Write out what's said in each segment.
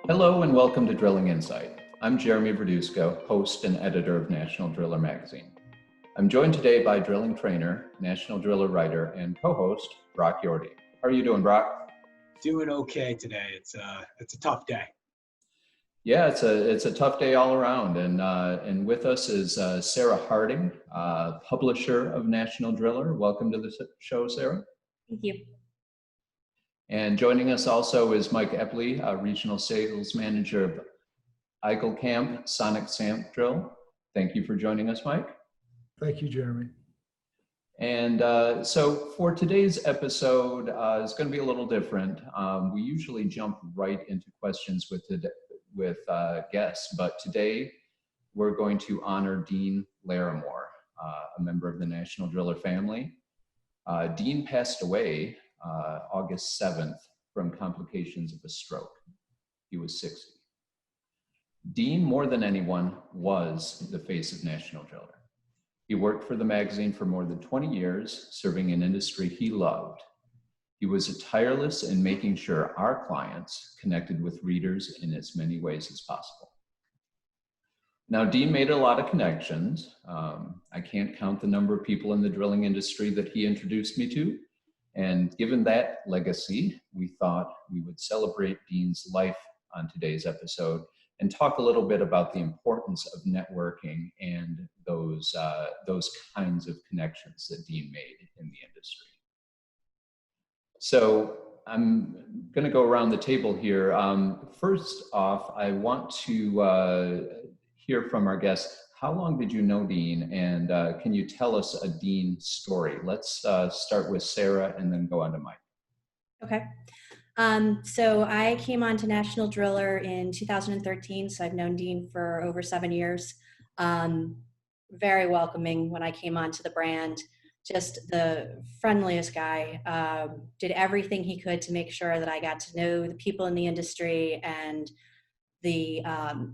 Hello and welcome to Drilling Insight. I'm Jeremy Verduzco, host and editor of National Driller magazine. I'm joined today by drilling trainer, National Driller writer, and co-host Brock Yordy. How are you doing, Brock? Doing okay today. It's a tough day. Yeah, it's a tough day all around, and with us is Sarah Harding, publisher of National Driller. Welcome to the show, Sarah. Thank you. And joining us also is Mike Epley, regional sales manager of Eichelkamp Sonic Stamp Drill. Thank you for joining us, Mike. Thank you, Jeremy. And so for today's episode, it's going to be a little different. We usually jump right into questions with guests, but today we're going to honor Dean Laramore, a member of the National Driller family. Dean passed away August 7th from complications of a stroke. He was 60. Dean, more than anyone, was the face of National Driller. He worked for the magazine for more than 20 years, serving an industry he loved. He was tireless in making sure our clients connected with readers in as many ways as possible. Now, Dean made a lot of connections. I can't count the number of people in the drilling industry that he introduced me to. And given that legacy, we thought we would celebrate Dean's life on today's episode and talk a little bit about the importance of networking and those kinds of connections that Dean made in the industry. So I'm going to go around the table here. First off, I want to hear from our guests. How long did you know Dean, and can you tell us a Dean story? Let's start with Sarah and then go on to Mike. Okay. So I came on to National Driller in 2013, so I've known Dean for over 7 years. Very welcoming when I came onto the brand. Just the friendliest guy. Did everything he could to make sure that I got to know the people in the industry and the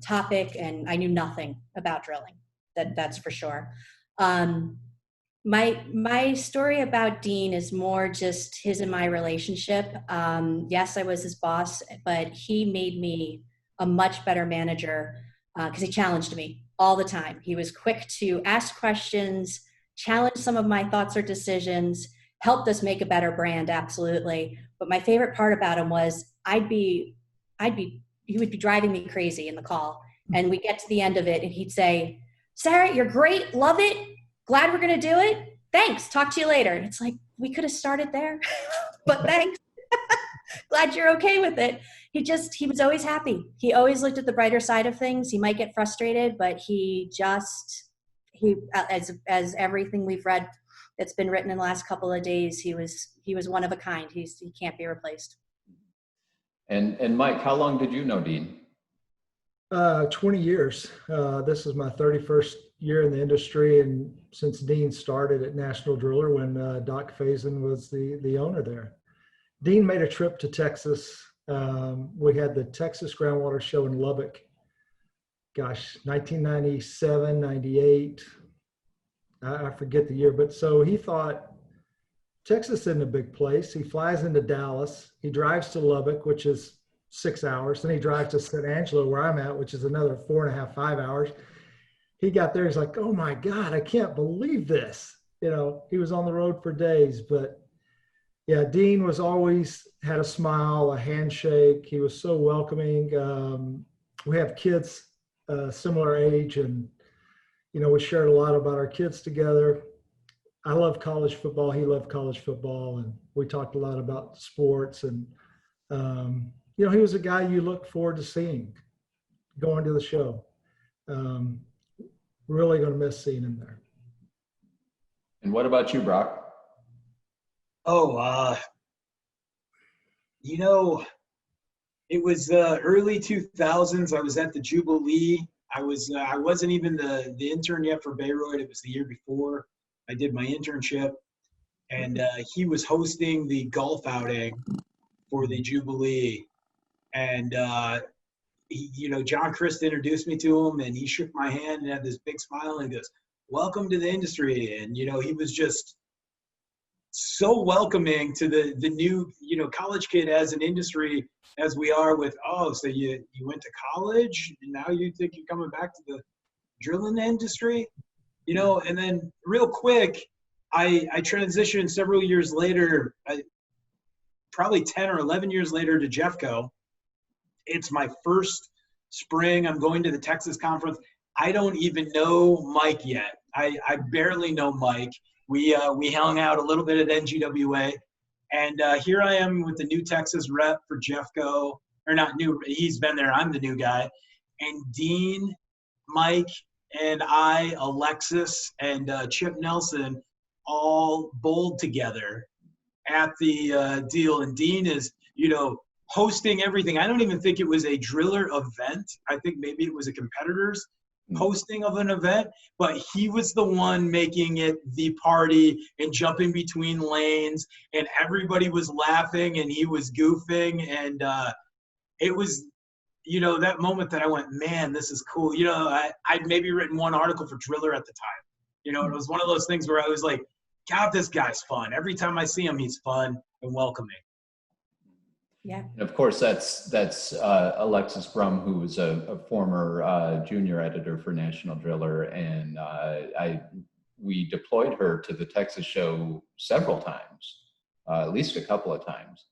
topic, and I knew nothing about drilling. That's for sure. My story about Dean is more just his and my relationship. Yes, I was his boss, but he made me a much better manager because he challenged me all the time. He was quick to ask questions, challenge some of my thoughts or decisions, helped us make a better brand, absolutely. But my favorite part about him was he would be driving me crazy in the call. And we'd get to the end of it and he'd say, "Sarah, you're great. Love it. Glad we're going to do it. Thanks. Talk to you later." And it's like, we could have started there, but thanks. Glad you're okay with it. He was always happy. He always looked at the brighter side of things. He might get frustrated, but as everything we've read that's been written in the last couple of days, he was one of a kind. He can't be replaced. And Mike, how long did you know Dean? 20 years. This is my 31st year in the industry, and since Dean started at National Driller when Doc Faison was the owner there. Dean made a trip to Texas. We had the Texas Groundwater Show in Lubbock. Gosh, 1997, 98. I forget the year, but so he thought, Texas isn't a big place. He flies into Dallas. He drives to Lubbock, which is 6 hours. Then he drives to San Angelo, where I'm at, which is another 4.5, 5 hours. He got there. He's like, "Oh my God, I can't believe this." He was on the road for days, but yeah, Dean was always had a smile, a handshake. He was so welcoming. We have kids similar age, and we shared a lot about our kids together. I love college football. He loved college football, and we talked a lot about sports. And he was a guy you looked forward to seeing, going to the show. Really going to miss seeing him there. And what about you, Brock? It was the early 2000s. I was at the Jubilee. I wasn't even the intern yet for Bayreuth. It was the year before I did my internship, and he was hosting the golf outing for the Jubilee. And John Christ introduced me to him, and he shook my hand and had this big smile and goes, "Welcome to the industry." And he was just so welcoming to the new, college kid as an industry as we are with, oh, so you went to college and now you think you're coming back to the drilling industry? And then real quick, I transitioned several years later, probably 10 or 11 years later, to Jeffco. It's my first spring. I'm going to the Texas conference. I don't even know Mike yet. I barely know Mike. We hung out a little bit at NGWA, and here I am with the new Texas rep for Jeffco, or not new. He's been there. I'm the new guy, and Dean, Mike, and I, Alexis, and Chip Nelson all bowled together at the deal. And Dean is, hosting everything. I don't even think it was a driller event. I think maybe it was a competitor's hosting of an event, but he was the one making it the party and jumping between lanes, and everybody was laughing and he was goofing. And it was, that moment that I went, man, this is cool. I'd maybe written one article for Driller at the time. It was one of those things where I was like, God, this guy's fun. Every time I see him, he's fun and welcoming. Yeah. And of course, that's Alexis Brum, who was a former junior editor for National Driller, and we deployed her to the Texas show several times, at least a couple of times,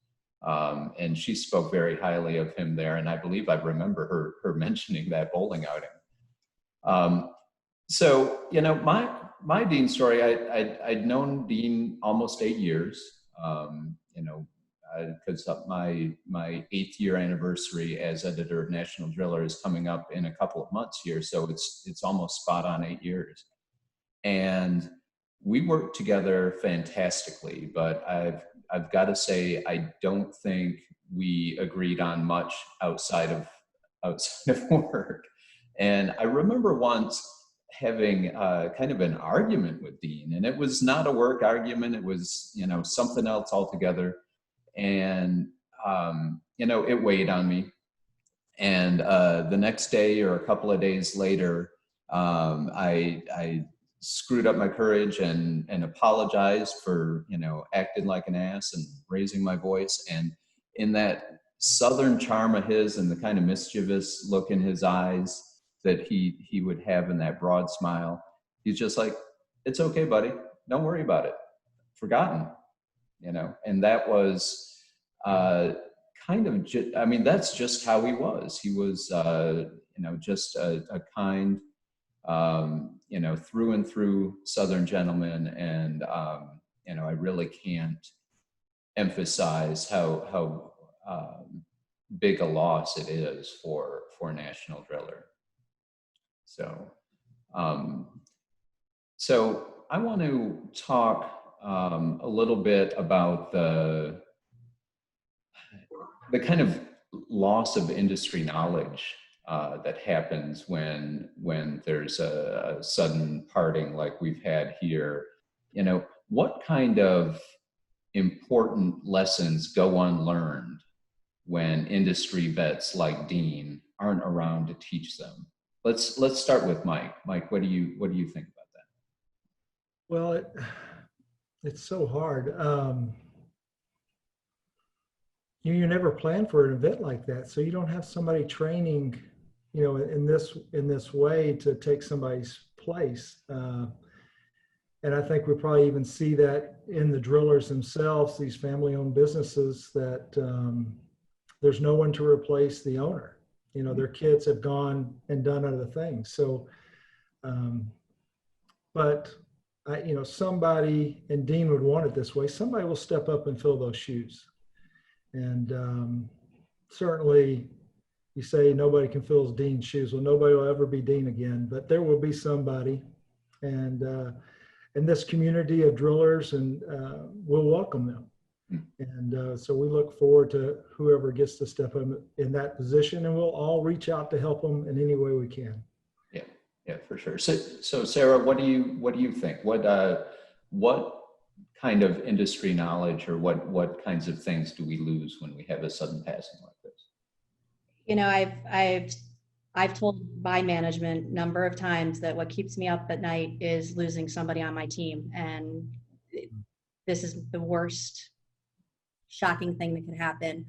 and she spoke very highly of him there. And I believe I remember her mentioning that bowling outing. So my Dean story, I'd known Dean almost 8 years. Because my 8th year anniversary as editor of National Driller is coming up in a couple of months here, so it's almost spot on 8 years. And we worked together fantastically, but I've got to say, I don't think we agreed on much outside of work. And I remember once having kind of an argument with Dean, and it was not a work argument, it was something else altogether. And it weighed on me. And the next day or a couple of days later, I screwed up my courage and apologized for acting like an ass and raising my voice. And in that Southern charm of his and the kind of mischievous look in his eyes that he would have in that broad smile, he's just like, "It's okay, buddy. Don't worry about it. Forgotten." And that was kind of, that's just how he was. He was, just a kind, through and through Southern gentleman. And, I really can't emphasize how big a loss it is for National Driller. So I want to talk a little bit about the kind of loss of industry knowledge that happens when there's a sudden parting like we've had here. What kind of important lessons go unlearned when industry vets like Dean aren't around to teach them? Let's start with Mike. Mike, what do you think about that? Well, it's so hard. You never plan for an event like that, so you don't have somebody training, in this way to take somebody's place. And I think we probably even see that in the drillers themselves, these family-owned businesses, that there's no one to replace the owner. Their kids have gone and done other things. So, but somebody, and Dean would want it this way, somebody will step up and fill those shoes. And certainly you say nobody can fill Dean's shoes. Well, nobody will ever be Dean again, but there will be somebody. And this community of drillers, and we'll welcome them. And so we look forward to whoever gets to step up in that position, and we'll all reach out to help them in any way we can. Yeah, for sure. So Sarah, what do you think? What kind of industry knowledge, or what kinds of things do we lose when we have a sudden passing like this? I've told my management a number of times that what keeps me up at night is losing somebody on my team. And this is the worst, shocking thing that could happen.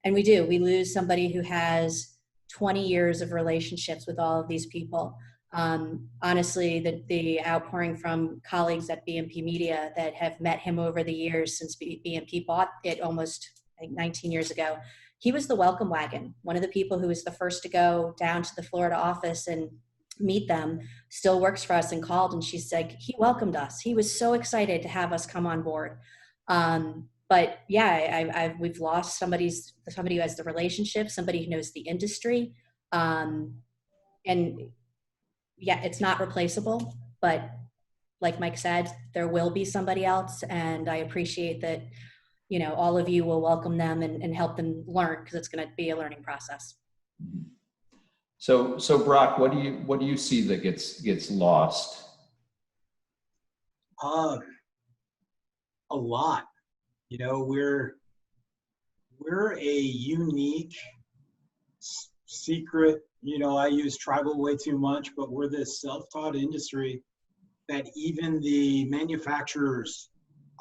And we lose somebody who has 20 years of relationships with all of these people. Honestly, the outpouring from colleagues at BMP Media that have met him over the years since BMP bought it almost, I think, 19 years ago. He was the welcome wagon. One of the people who was the first to go down to the Florida office and meet them still works for us and called, and she said he welcomed us. He was so excited to have us come on board. But yeah, we've lost somebody who has the relationship, somebody who knows the industry, and yeah, it's not replaceable. But like Mike said, there will be somebody else, and I appreciate that. All of you will welcome them and help them learn, because it's going to be a learning process. So Brock, what do you see that gets lost? A lot. We're a unique secret. I use tribal way too much, but we're this self-taught industry that even the manufacturers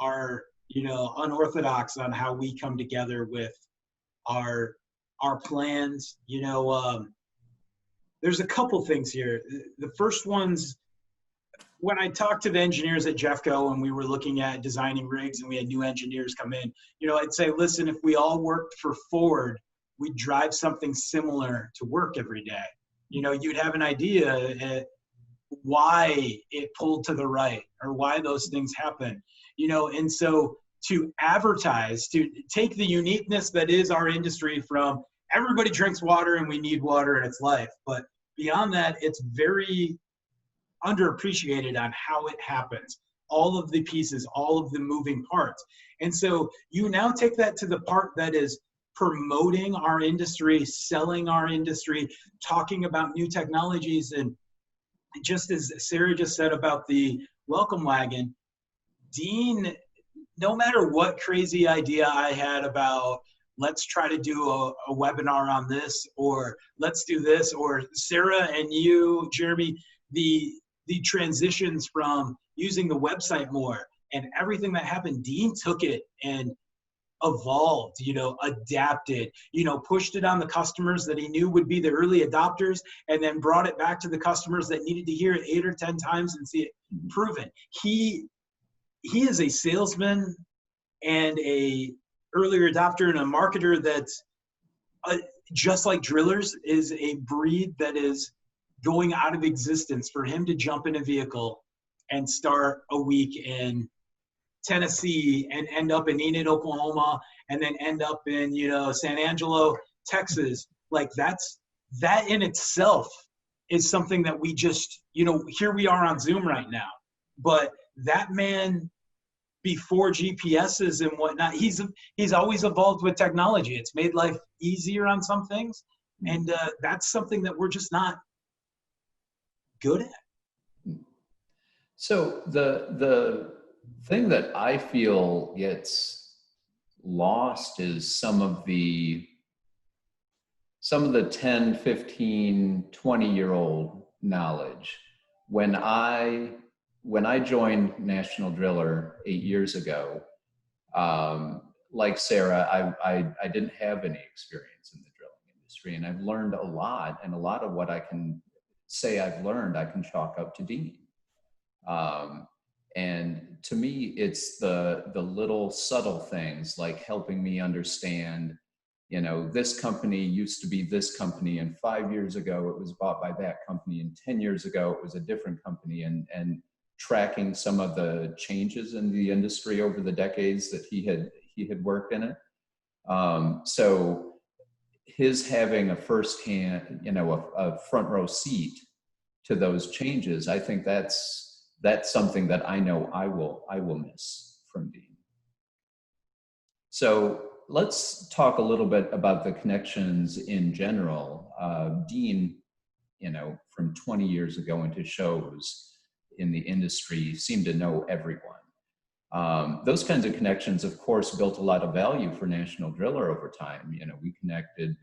are unorthodox on how we come together with our plans. There's a couple things here. The first one's, when I talked to the engineers at Jeffco and we were looking at designing rigs and we had new engineers come in, I'd say, listen, if we all worked for Ford, we'd drive something similar to work every day. You'd have an idea why it pulled to the right or why those things happen. And so to advertise, to take the uniqueness that is our industry from everybody drinks water and we need water in its life. But beyond that, it's very underappreciated on how it happens. All of the pieces, all of the moving parts. And so you now take that to the part that is promoting our industry, selling our industry, talking about new technologies. And just as Sarah just said about the welcome wagon, Dean, no matter what crazy idea I had about let's try to do a webinar on this, or let's do this, or Sarah and you, Jeremy, the transitions from using the website more and everything that happened, Dean took it and evolved, adapted, pushed it on the customers that he knew would be the early adopters, and then brought it back to the customers that needed to hear it 8 or 10 times and see it proven. He is a salesman and a earlier adopter and a marketer that's just like drillers is a breed that is going out of existence. For him to jump in a vehicle and start a week in Tennessee and end up in Enid, Oklahoma, and then end up in, San Angelo, Texas, like that in itself is something that we just, here we are on Zoom right now. But that man, before GPSs and whatnot, he's always evolved with technology. It's made life easier on some things. And that's something that we're just not good at. So the thing that I feel gets lost is some of the 10, 15, 20-year-old knowledge. When I joined National Driller 8 years ago, like Sarah, I didn't have any experience in the drilling industry, and I've learned a lot, and a lot of what I can say I've learned, I can chalk up to Dean. And to me, it's the little subtle things, like helping me understand, this company used to be this company, and 5 years ago it was bought by that company, and 10 years ago it was a different company, and tracking some of the changes in the industry over the decades that he had worked in it. So his having a firsthand, a front row seat to those changes, I think that's something that I know I will miss from Dean. So let's talk a little bit about the connections in general. Dean, from 20 years ago into shows in the industry, seemed to know everyone. Those kinds of connections, of course, built a lot of value for National Driller over time. We connected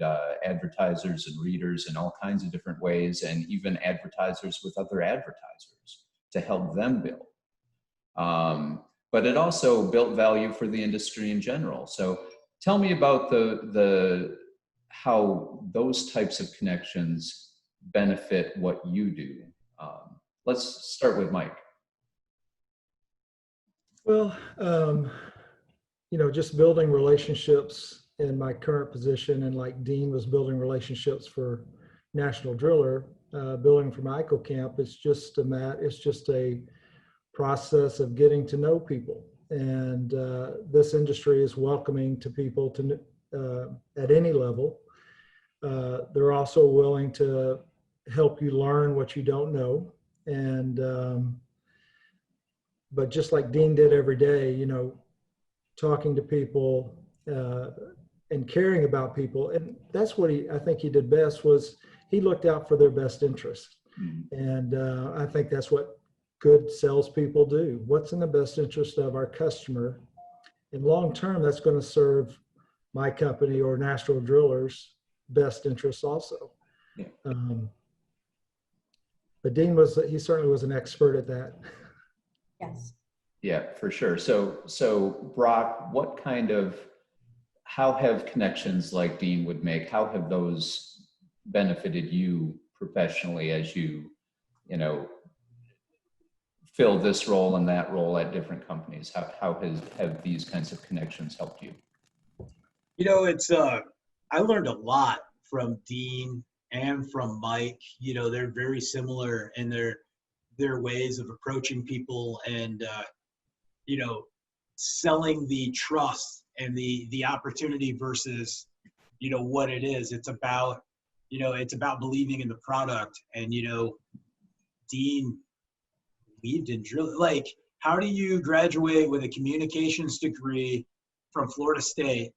advertisers and readers in all kinds of different ways, and even advertisers with other advertisers to help them build. but it also built value for the industry in general. So tell me about how those types of connections benefit what you do. Let's start with Mike. Well, just building relationships in my current position, and like Dean was building relationships for National Driller, building for Michael Camp, it's just a process of getting to know people. And this industry is welcoming to people at any level. They're also willing to help you learn what you don't know. And but just like Dean did every day, talking to people and caring about people. And that's what I think he did best, was he looked out for their best interest. And I think that's what good salespeople do. What's in the best interest of our customer? And long term, that's going to serve my company or National Drillers' best interests also. Yeah. But Dean he certainly was an expert at that. Yes. Yeah, for sure. So Brock, how have connections like Dean would make, how have those benefited you professionally as you fill this role and that role at different companies? How have these kinds of connections helped you? I learned a lot from Dean and from Mike. They're very similar in their ways of approaching people and selling the trust and the opportunity versus what it is. It's about believing in the product. And Dean believed in drilling. Like, how do you graduate with a communications degree from Florida State,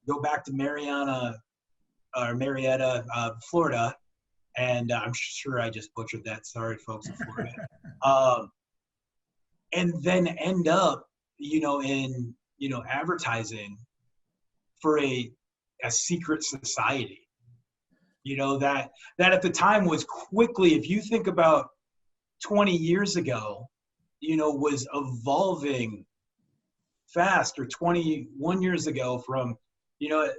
go back to Marietta, Florida, and I'm sure I just butchered that. Sorry, folks in Florida. And then end up, in advertising for a secret society. That at the time was quickly, if you think about 20 years ago, was evolving fast, or 21 years ago from,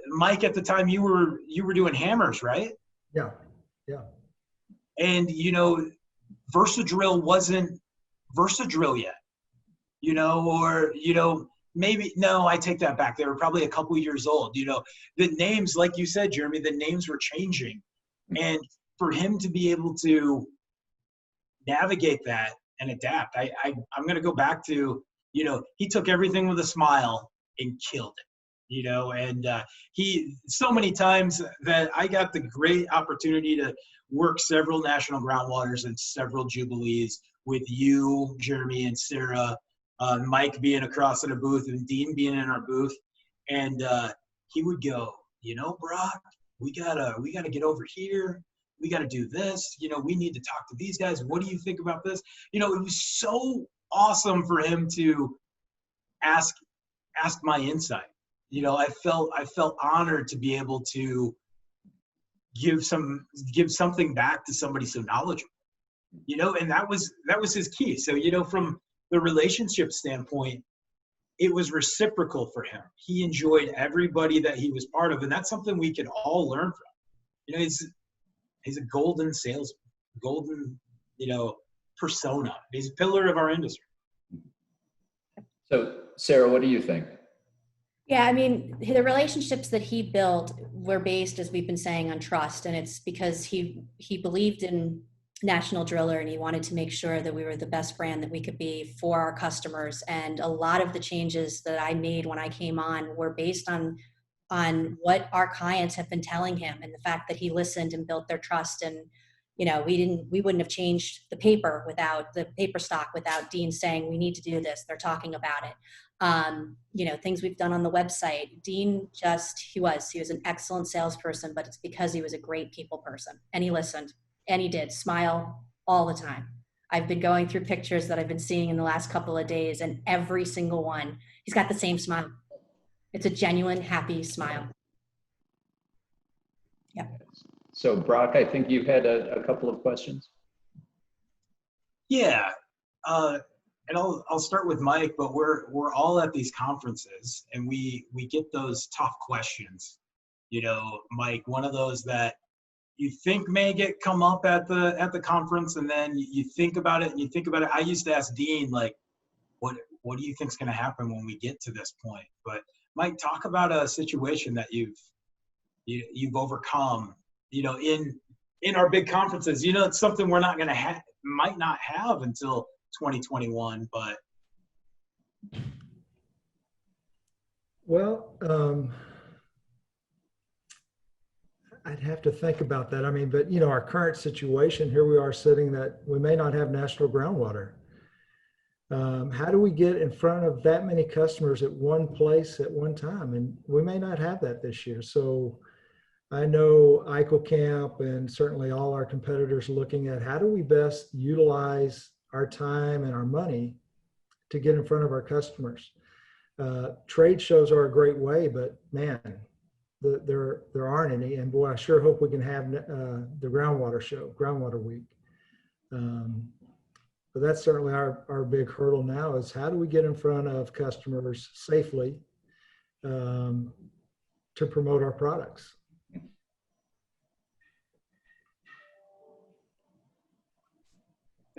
Mike, at the time you were doing hammers, right? Yeah. And, VersaDrill wasn't VersaDrill yet, maybe, no, I take that back. They were probably a couple years old. The names, like you said, Jeremy, the names were changing. And for him to be able to navigate that and adapt, I'm going to go back to, he took everything with a smile and killed it, and he, so many times that I got the great opportunity to work several national groundwaters and several jubilees with you, Jeremy, and Sarah, Mike being across in a booth and Dean being in our booth. And he would go, Brock, we gotta get over here. We got to do this. We need to talk to these guys. What do you think about this? It was so awesome for him to ask my insight. I felt honored to be able to give something back to somebody so knowledgeable. And that was his key. So, from the relationship standpoint, it was reciprocal for him. He enjoyed everybody that he was part of, and that's something we can all learn from. He's a golden salesman, golden, persona. He's a pillar of our industry. So, Sarah, what do you think? Yeah, I mean, the relationships that he built were based, as we've been saying, on trust. And it's because he believed in National Driller, and he wanted to make sure that we were the best brand that we could be for our customers. And a lot of the changes that I made when I came on were based on what our clients have been telling him, and the fact that he listened and built their trust. And we wouldn't have changed the paper stock without Dean saying, we need to do this. They're talking about it. Things we've done on the website. Dean he was an excellent salesperson, but it's because he was a great people person, and he listened, and he did smile all the time. I've been going through pictures that I've been seeing in the last couple of days, and every single one, he's got the same smile. It's a genuine, happy smile. Yeah. So Brock, I think you had a couple of questions. Yeah. and I'll start with Mike, but we're all at these conferences and we get those tough questions. You know, Mike, one of those that you think may come up at the conference, and then you think about it and you think about it. I used to ask Dean, like, what do you think's going to happen when we get to this point? But Mike, talk about a situation that you've overcome, you know, in our big conferences. You know, it's something we're not going to might not have until 2021, but Well, I'd have to think about that. I mean, but you know, our current situation here, we are sitting that we may not have national groundwater. How do we get in front of that many customers at one place at one time? And we may not have that this year. So I know Camp and certainly all our competitors are looking at how do we best utilize our time and our money to get in front of our customers. Trade shows are a great way, but man, there aren't any. And boy, I sure hope we can have the groundwater week. But that's certainly our big hurdle now is how do we get in front of customers safely to promote our products.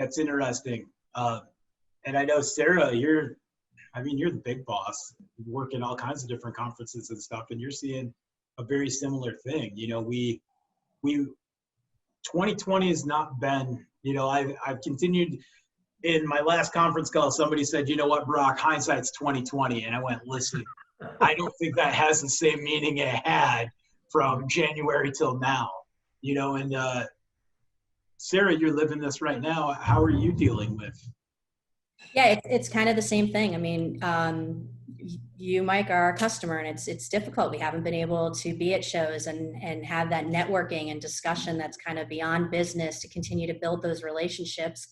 that's interesting. And I know, Sarah, you're the big boss. You work in all kinds of different conferences and stuff, and you're seeing a very similar thing. You know, 2020 has not been, you know, I've continued in my last conference call, somebody said, you know what, Brock, hindsight's 2020. And I went, listen, I don't think that has the same meaning it had from January till now, you know, and Sarah, you're living this right now. How are you dealing with? Yeah, it's kind of the same thing. I mean, you, Mike, are our customer, and it's difficult. We haven't been able to be at shows and have that networking and discussion that's kind of beyond business to continue to build those relationships.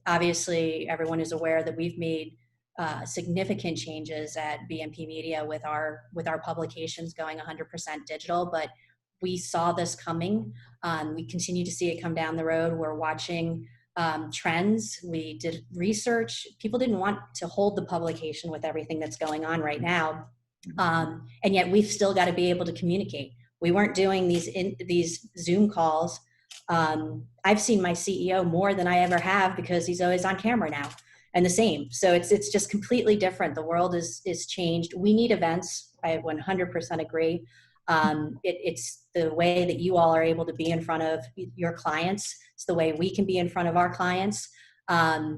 Obviously, everyone is aware that we've made significant changes at BMP Media with our publications going 100% digital, but we saw this coming. We continue to see it come down the road. We're watching trends. We did research. People didn't want to hold the publication with everything that's going on right now. And yet we've still got to be able to communicate. We weren't doing these Zoom calls. I've seen my CEO more than I ever have because he's always on camera now, and the same. So it's just completely different. The world is changed. We need events. I 100% agree. It's the way that you all are able to be in front of your clients. It's the way we can be in front of our clients. But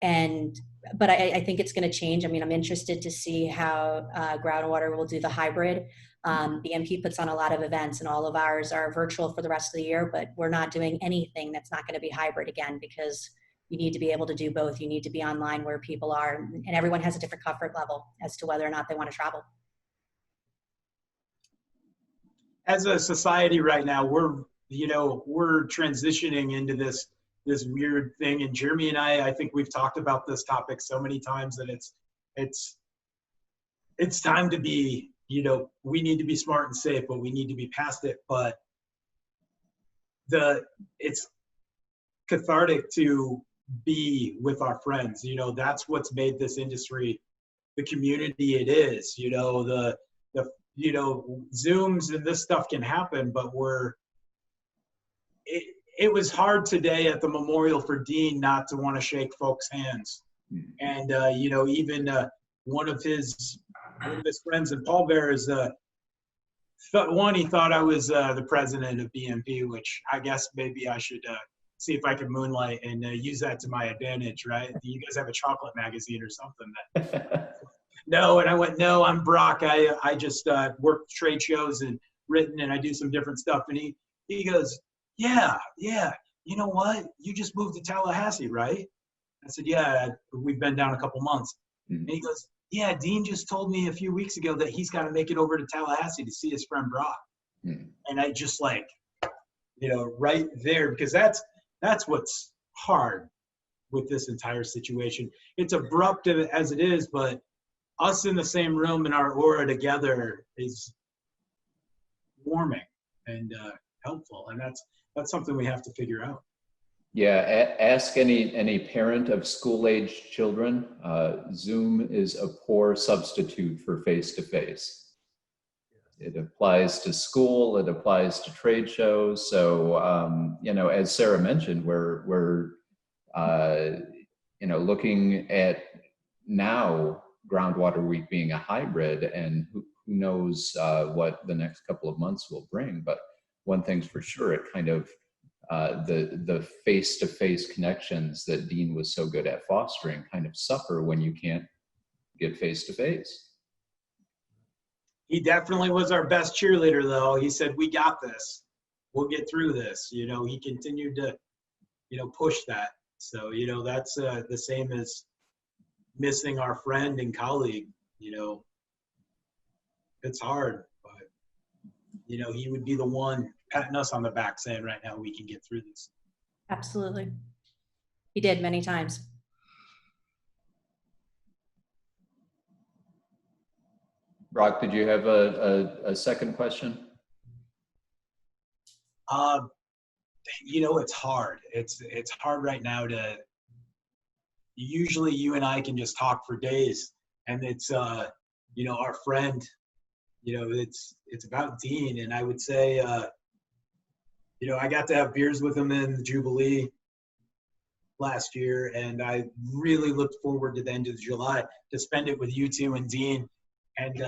I think it's going to change. I mean, I'm interested to see how Groundwater will do the hybrid. BMP puts on a lot of events, and all of ours are virtual for the rest of the year, but we're not doing anything that's not going to be hybrid again, because you need to be able to do both. You need to be online where people are, and everyone has a different comfort level as to whether or not they want to travel. As a society right now, we're transitioning into this weird thing. And Jeremy and I think we've talked about this topic so many times that it's time to be, we need to be smart and safe, but we need to be past it. But it's cathartic to be with our friends. That's what's made this industry the community it is. Zooms and this stuff can happen, but it was hard today at the memorial for Dean not to want to shake folks' hands. And, even one of his friends in Paul Bear is, he thought I was the president of BMP, which I guess maybe I should see if I can moonlight and use that to my advantage, right? You guys have a chocolate magazine or something. No, and I went, no, I'm Brock. I just work trade shows and written, and I do some different stuff. And he goes, yeah, you know what? You just moved to Tallahassee, right? I said, yeah, we've been down a couple months. Mm-hmm. And he goes, yeah, Dean just told me a few weeks ago that he's got to make it over to Tallahassee to see his friend Brock. Mm-hmm. And I just right there, because that's what's hard with this entire situation. It's abrupt as it is, but us in the same room and our aura together is warming and helpful. And that's something we have to figure out. Yeah, ask any parent of school-age children. Zoom is a poor substitute for face-to-face. It applies to school, it applies to trade shows. So, you know, as Sarah mentioned, we're you know, looking at now Groundwater Week being a hybrid, and who knows what the next couple of months will bring. But one thing's for sure, it kind of the face-to-face connections that Dean was so good at fostering kind of suffer when you can't get face-to-face. He definitely was our best cheerleader, though. He said, "We got this. We'll get through this." You know, he continued to, you know, push that. So, you know, that's the same as missing our friend and colleague. You know, it's hard, but, you know, he would be the one patting us on the back saying, "Right now, we can get through this." Absolutely. He did many times. Brock, did you have a second question? You know, it's hard. It's hard right now to. Usually, you and I can just talk for days, and it's you know, our friend. You know, it's about Dean, and I would say, you know, I got to have beers with him in the Jubilee last year, and I really looked forward to the end of July to spend it with you two and Dean, and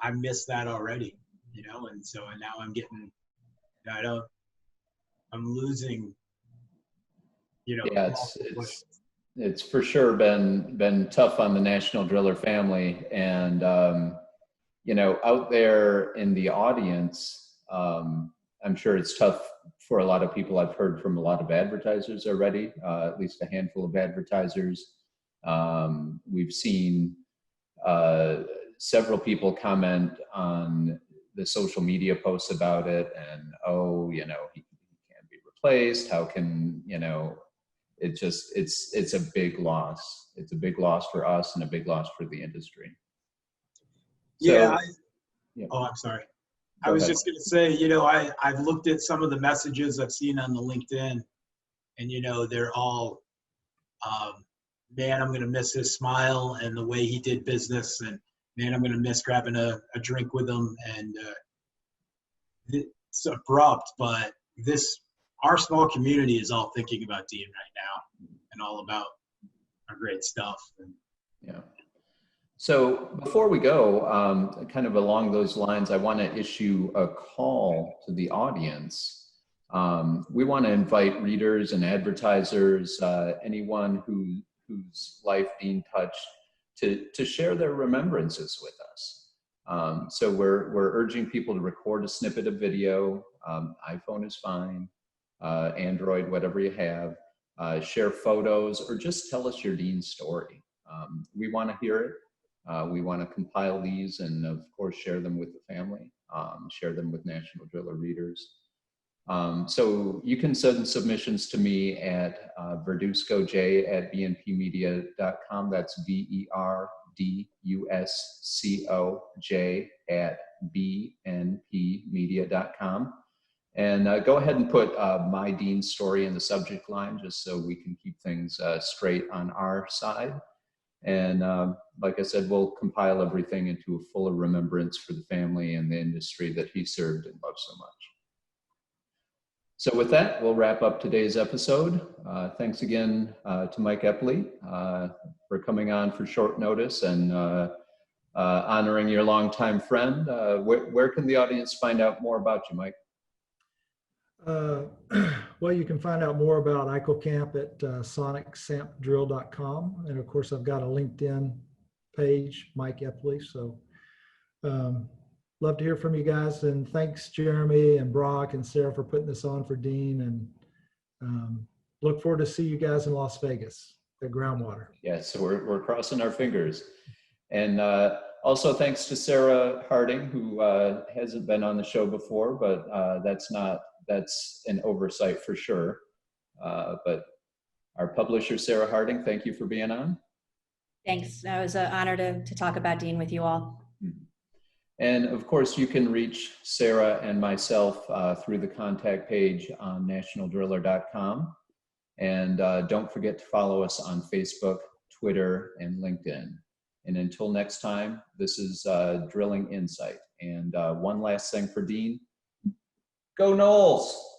I missed that already, you know, and so and now I'm getting, I'm losing, you know. Yeah, it's for sure been tough on the National Driller family, and you know, out there in the audience, I'm sure it's tough for a lot of people. I've heard from a lot of advertisers already, at least a handful of advertisers. We've seen several people comment on the social media posts about it, and oh, you know, he can't be replaced. How can, you know? It just it's a big loss. It's a big loss for us and a big loss for the industry. So, Yeah. yeah. Oh, I'm sorry. Go I was ahead. just going to say, you know, I've looked at some of the messages I've seen on the LinkedIn, and, you know, they're all, man, I'm going to miss his smile and the way he did business. And man, I'm going to miss grabbing a drink with him. And it's abrupt, but our small community is all thinking about Dean right now and all about our great stuff. And, Yeah. So before we go, kind of along those lines, I want to issue a call to the audience. We want to invite readers and advertisers, anyone whose life Dean touched, to share their remembrances with us. So we're urging people to record a snippet of video. iPhone is fine, Android, whatever you have. Share photos, or just tell us your Dean story. We want to hear it. We want to compile these and, of course, share them with the family, share them with National Driller readers. So you can send submissions to me at verduscoj@bnpmedia.com. That's verduscoj@bnpmedia.com. And go ahead and put my Dean story in the subject line, just so we can keep things straight on our side. And like I said, we'll compile everything into a fuller remembrance for the family and the industry that he served and loved so much. So with that, we'll wrap up today's episode. Thanks again to Mike Epley for coming on for short notice and honoring your longtime friend. Where can the audience find out more about you, Mike? Well, you can find out more about ICOCamp at sonicsampdrill.com. And of course, I've got a LinkedIn page, Mike Epley. So love to hear from you guys. And thanks, Jeremy and Brock and Sarah, for putting this on for Dean. And look forward to see you guys in Las Vegas at Groundwater. Yes, so we're crossing our fingers. And also thanks to Sarah Harding, who hasn't been on the show before, but that's an oversight for sure. But our publisher, Sarah Harding, thank you for being on. Thanks. It was an honor to talk about Dean with you all. And of course, you can reach Sarah and myself through the contact page on nationaldriller.com. And don't forget to follow us on Facebook, Twitter, and LinkedIn. And until next time, this is Drilling Insight. And one last thing for Dean. Go Knowles!